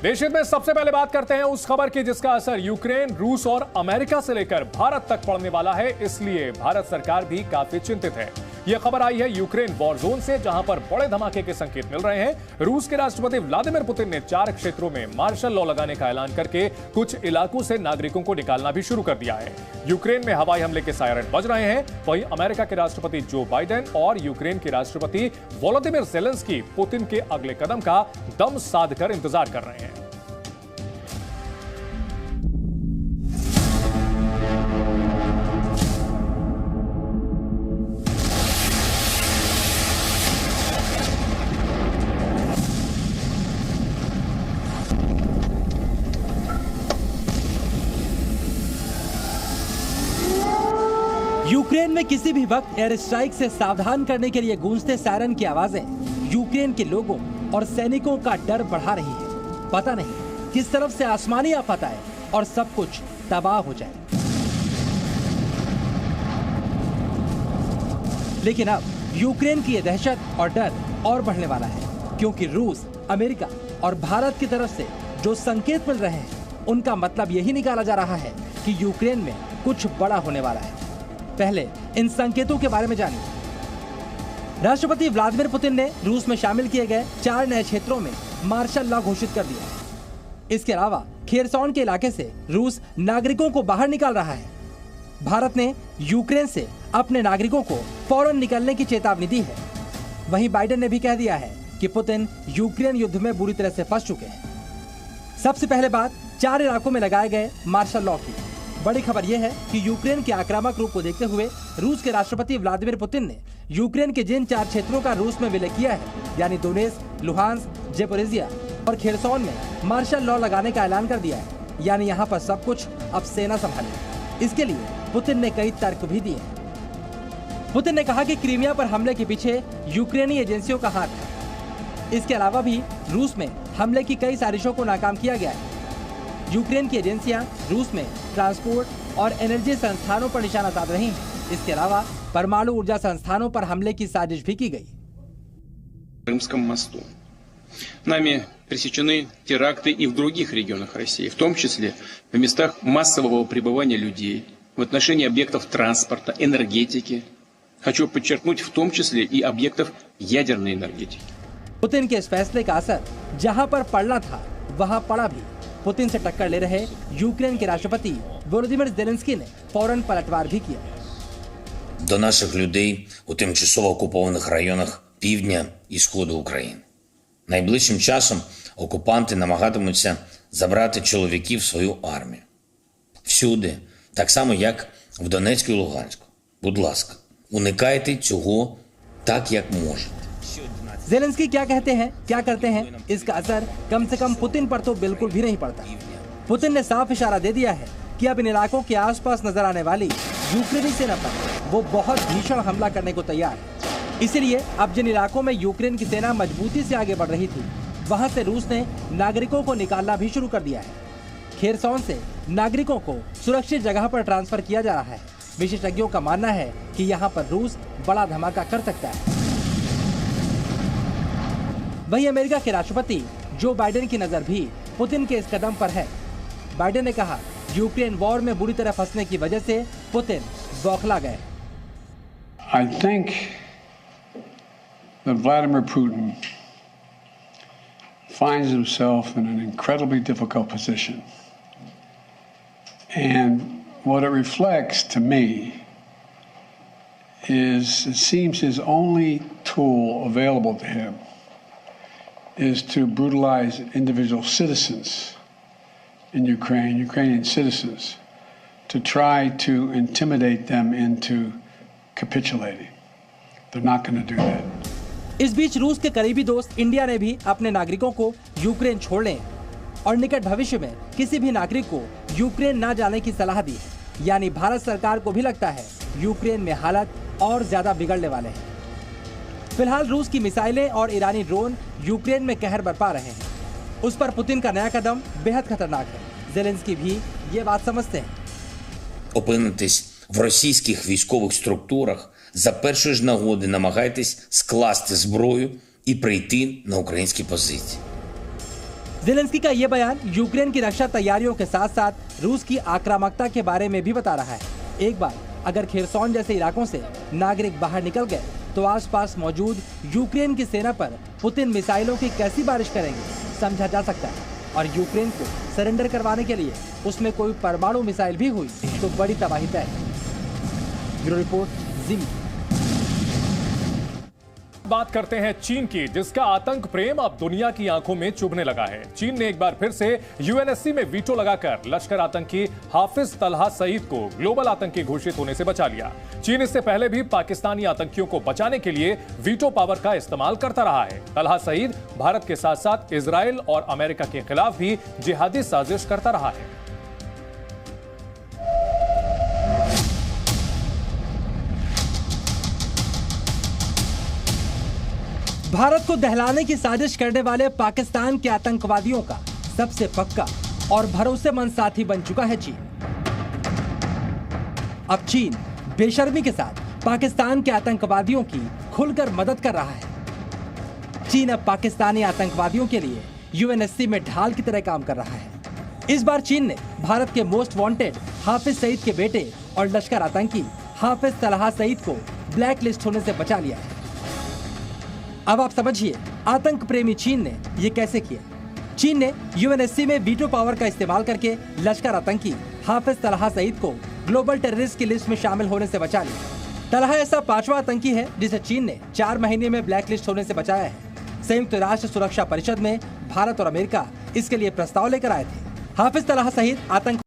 देशहित में सबसे पहले बात करते हैं उस खबर की जिसका असर यूक्रेन, रूस और अमेरिका से लेकर भारत तक पड़ने वाला है, इसलिए भारत सरकार भी काफी चिंतित है। यह खबर आई है यूक्रेन वॉर जोन से, जहां पर बड़े धमाके के संकेत मिल रहे हैं। रूस के राष्ट्रपति व्लादिमीर पुतिन ने 4 क्षेत्रों में मार्शल लॉ लगाने का ऐलान करके कुछ इलाकों से नागरिकों को निकालना भी शुरू कर दिया है। यूक्रेन में हवाई हमले के सायरन बज रहे हैं। वहीं अमेरिका के राष्ट्रपति जो बाइडेन और यूक्रेन के राष्ट्रपति वोलोदिमीर ज़ेलेंस्की पुतिन के अगले कदम का दम साध कर इंतजार कर रहे हैं। यूक्रेन में किसी भी वक्त एयर स्ट्राइक से सावधान करने के लिए गूंजते सायरन की आवाजें यूक्रेन के लोगों और सैनिकों का डर बढ़ा रही है। पता नहीं किस तरफ से आसमानी आफत आए और सब कुछ तबाह हो जाए। लेकिन अब यूक्रेन की यह दहशत और डर और बढ़ने वाला है, क्योंकि रूस, अमेरिका और भारत की तरफ से जो संकेत मिल रहे हैं उनका मतलब यही निकाला जा रहा है कि यूक्रेन में कुछ बड़ा होने वाला है। पहले इन संकेतों के बारे में जानिए। राष्ट्रपति व्लादिमीर पुतिन ने रूस में शामिल किए गए 4 नए क्षेत्रों में मार्शल लॉ घोषित कर दिया। इसके अलावा खेरसॉन के इलाके से रूस नागरिकों को बाहर निकाल रहा है। भारत ने यूक्रेन से अपने नागरिकों को फौरन निकलने की चेतावनी दी है। वहीं बाइडेन ने भी कह दिया है कि पुतिन यूक्रेन युद्ध में बुरी तरह से फंस चुके हैं। सबसे पहले बात 4 इलाकों में लगाए गए मार्शल लॉ की। बड़ी खबर यह है कि यूक्रेन के आक्रामक रूप को देखते हुए रूस के राष्ट्रपति व्लादिमीर पुतिन ने यूक्रेन के जिन 4 क्षेत्रों का रूस में विलय किया है, यानी दोनेत्स्क, लुहांस्क, ज़ेपोरिज़िया और खेरसॉन में मार्शल लॉ लगाने का ऐलान कर दिया है। यानी यहाँ पर सब कुछ अब सेना संभाले। इसके लिए पुतिन ने कई तर्क भी दिए। पुतिन ने कहा कि क्रीमिया पर हमले के पीछे यूक्रेनी एजेंसियों का हाथ था। इसके अलावा भी रूस में हमले की कई साजिशों को नाकाम किया गया है। यूक्रेन की एजेंसियां रूस में ट्रांसपोर्ट और एनर्जी संस्थानों पर निशाना साध रही हैं। इसके अलावा परमाणु ऊर्जा संस्थानों पर हमले की साजिश भी की गई। Крымском мосту. Нами пресечены теракты и в других регионах России, в том числе в местах массового пребывания людей, в отношении объектов транспорта, энергетики. Хочу подчеркнуть, в том числе и объектов ядерной энергетики. पुतिन के इस फैसले का असर जहां पर पड़ना था वहां पड़ा भी। पुतिन से टक्कर ले रहे यूक्रेन के राष्ट्रपति वोलोदिमीर ज़ेलेंस्की ने फौरन पलटवार भी किया। До наших людей у тимчасово окупованих районах півдня і сходу України. Найближчим часом окупанти намагатимуться забрати чоловіків в свою армію. Всюди, так само як в Донецьку і Луганську. Будь ласка, уникайте цього так, як можете. ज़ेलेंस्की क्या कहते हैं, क्या करते हैं, इसका असर कम से कम पुतिन पर तो बिल्कुल भी नहीं पड़ता। पुतिन ने साफ इशारा दे दिया है कि अब इन इलाकों के आसपास नजर आने वाली यूक्रेनी सेना पर वो बहुत भीषण हमला करने को तैयार है। इसीलिए अब जिन इलाकों में यूक्रेन की सेना मजबूती से आगे बढ़ रही थी, वहां से रूस ने नागरिकों को निकालना भी शुरू कर दिया है। खेरसॉन से नागरिकों को सुरक्षित जगह पर ट्रांसफर किया जा रहा है। विशेषज्ञों का मानना है कि यहाँ पर रूस बड़ा धमाका कर सकता है। वहीं अमेरिका के राष्ट्रपति जो बाइडेन की नजर भी पुतिन के इस कदम पर है। बाइडेन ने कहा, यूक्रेन वॉर में बुरी तरह फंसने की वजह से पुतिन बौखला गए। I think that Vladimir Putin finds himself in an incredibly difficult position. And what it reflects to me is it seems his only tool available to him is to brutalize individual citizens in Ukraine, Ukrainian citizens, to try to intimidate them into capitulating. They're not going to do that. इस बीच रूस के करीबी दोस्त India ने भी अपने नागरिकों को यूक्रेन छोड़ने और निकट भविष्य में किसी भी नागरिक को यूक्रेन न जाने की सलाह दी है। यानी भारत सरकार को भी लगता है यूक्रेन में हालत और ज्यादा बिगड़ने वाले हैं। फिलहाल रूस की मिसाइलें और ईरानी ड्रोन यूक्रेन में कहर बरपा रहे हैं। उस पर पुतिन का नया कदम बेहद खतरनाक है। ज़ेलेंस्की भी ये बात समझते हैं। Опинитесь в російських військових структурах, за першої ж нагоди намагайтесь скласти зброю і прийти на українські позиції. ज़ेलेंस्की का ये बयान यूक्रेन की रक्षा तैयारियों के साथ साथ रूस की आक्रामकता के बारे में भी बता रहा है। एक बार अगर खेरसौन जैसे इलाकों से नागरिक बाहर निकल गए तो आसपास मौजूद यूक्रेन की सेना पर पुतिन मिसाइलों की कैसी बारिश करेंगे समझा जा सकता है। और यूक्रेन को सरेंडर करवाने के लिए उसमें कोई परमाणु मिसाइल भी हुई तो बड़ी तबाही तय। ब्यूरो रिपोर्ट, जी मीडिया। बात करते हैं चीन की, जिसका आतंक प्रेम अब दुनिया की आंखों में चुभने लगा है। चीन ने एक बार फिर से यूएनएससी में वीटो लगाकर लश्कर आतंकी हाफिज तलहा सईद को ग्लोबल आतंकी घोषित होने से बचा लिया। चीन इससे पहले भी पाकिस्तानी आतंकियों को बचाने के लिए वीटो पावर का इस्तेमाल करता रहा है। तलहा सईद भारत के साथ साथ इजराइल और अमेरिका के खिलाफ भी जिहादी साजिश करता रहा है। भारत को दहलाने की साजिश करने वाले पाकिस्तान के आतंकवादियों का सबसे पक्का और भरोसेमंद साथी बन चुका है चीन। अब चीन बेशर्मी के साथ पाकिस्तान के आतंकवादियों की खुलकर मदद कर रहा है। चीन अब पाकिस्तानी आतंकवादियों के लिए यूएनएससी में ढाल की तरह काम कर रहा है। इस बार चीन ने भारत के मोस्ट वांटेड हाफिज सईद के बेटे और लश्कर आतंकी हाफिज तलहा सईद को ब्लैक लिस्ट होने से बचा लिया है। अब आप समझिए आतंक प्रेमी चीन ने ये कैसे किया। चीन ने यूएनएससी में वीटो पावर का इस्तेमाल करके लश्कर आतंकी हाफिज तलहा सईद को ग्लोबल टेररिस्ट की लिस्ट में शामिल होने से बचा लिया। तलहा ऐसा 5वां आतंकी है जिसे चीन ने 4 महीने में ब्लैक लिस्ट होने से बचाया है। संयुक्त राष्ट्र सुरक्षा परिषद में भारत और अमेरिका इसके लिए प्रस्ताव लेकर आए थे। हाफिज तलहा सहित आतंक